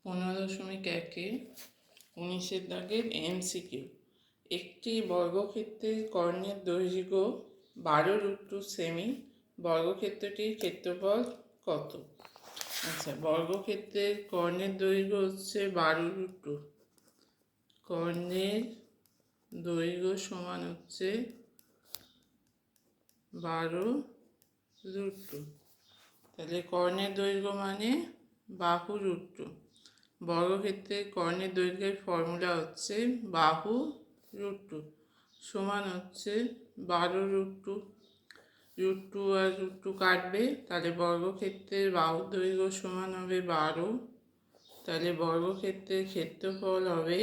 15.1 19-এর দাগের MCQ। একটি বর্গক্ষেত্রের কর্ণের দৈর্ঘ্য 12√2 সেমি। বর্গক্ষেত্রটির ক্ষেত্রফল কত? আচ্ছা, বর্গক্ষেত্রের কর্ণের দৈর্ঘ্য হচ্ছে 12√2। কর্ণের দৈর্ঘ্য সমান হচ্ছে 12√2। তাহলে কর্ণের দৈর্ঘ্য মানে বাহু √2। বর্গক্ষেত্রের কর্ণের দৈর্ঘ্যের ফর্মুলা হচ্ছে বাহু √2 সমান হচ্ছে 12√2। √2 আর √2 কাটবে, তাহলে বর্গক্ষেত্রের বাহুর দৈর্ঘ্য সমান হবে 12। তাহলে বর্গক্ষেত্রের ক্ষেত্রফল হবে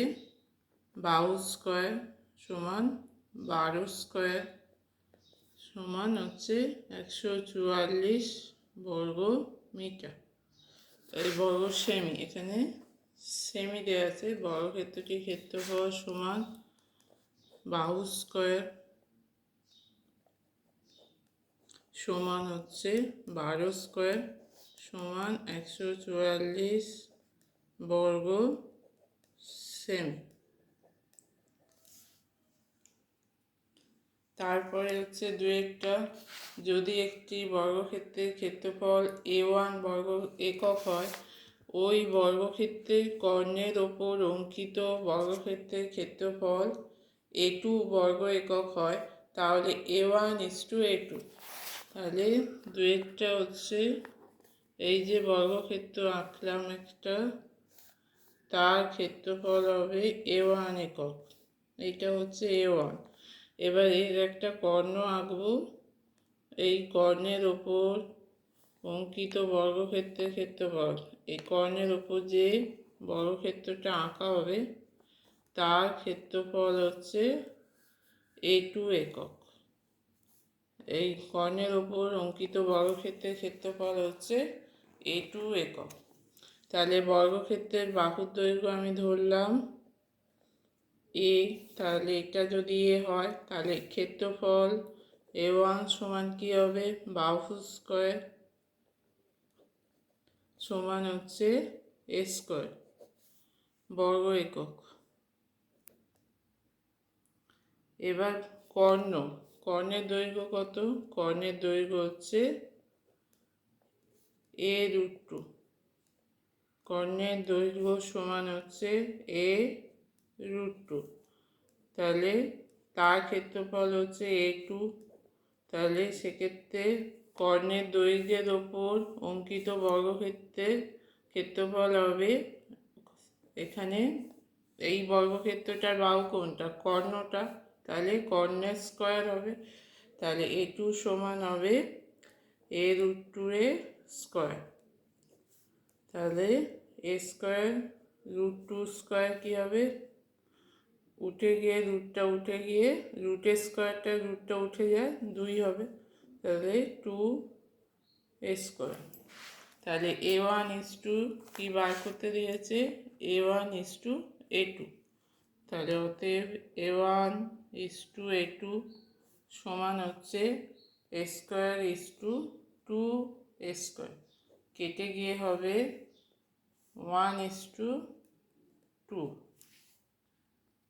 বাহু স্কোয়ার সমান 12 স্কোয়ার সমান হচ্ছে 144 বর্গ মিটার। এই বর্গ সেমি, এখানে সেমি দেওয়া আছে। বর্গক্ষেত্রটির ক্ষেত্রফল সমান বাহু স্কোয়ার সমান হচ্ছে 12 স্কোয়ার সমান 144 বর্গ সেমি। তারপরে হচ্ছে একটা, যদি একটি বর্গক্ষেত্রের ক্ষেত্রফল A1 বর্গ একক হয়, ওই বর্গক্ষেত্রের কর্ণের ওপর অঙ্কিত বর্গক্ষেত্রের ক্ষেত্রফল A2 বর্গ একক হয়, তাহলে A1:A2। তাহলে একটা হচ্ছে এই যে বর্গক্ষেত্র আঁকলাম একটা, তার ক্ষেত্রফল হবে A1 একক। এইটা হচ্ছে A1। এবার এর একটা কর্ণ আঁকবো। এই কর্ণের ওপর অঙ্কিত বর্গক্ষেত্রের ক্ষেত্রফল, এই কর্ণের ওপর যে বর্গক্ষেত্রটা আঁকা হবে তার ক্ষেত্রফল হচ্ছে A2 একক। এই কর্ণের ওপর অঙ্কিত বর্গক্ষেত্রের ক্ষেত্রফল হচ্ছে A2 একক। তাহলে বর্গক্ষেত্রের বাহুর দৈর্ঘ্য আমি ধরলাম A। তাহলে এটা যদি A হয়, তাহলে ক্ষেত্রফল A1 সমান কি হবে? বাহু স্কোয়ার সমান হচ্ছে A স্কোয়ার বর্গ একক। এবার কর্ণের দৈর্ঘ্য কত? কর্ণের দৈর্ঘ্য হচ্ছে A√2। কর্ণের দৈর্ঘ্য সমান হচ্ছে A√2। তাহলে তার ক্ষেত্রফল হচ্ছে A2। তাহলে সেক্ষেত্রে কর্ণের দৈর্ঘ্যের ওপর অঙ্কিত বর্গক্ষেত্রের ক্ষেত্রফল হবে, এখানে এই বর্গক্ষেত্রটার বাহু কোনটা? কর্ণটা। তাহলে কর্ণের স্কোয়ার হবে। তাহলে A2 সমান হবে A√2 এর স্কোয়ার। তাহলে A স্কোয়ার √2 স্কোয়ার কি হবে? উঠে গিয়ে রুটটা উঠে গিয়ে রুটের স্কোয়ারটা রুটটা উঠে যায়, 2 হবে। তাহলে 2A স্কোয়ার। তাহলে A1:2 কি বার করতে দিয়েছে? A1:A2। তাহলে অতএব A1:A2 সমান হচ্ছে A স্কোয়ার:2A স্কোয়ার। কেটে গিয়ে হবে 1:2।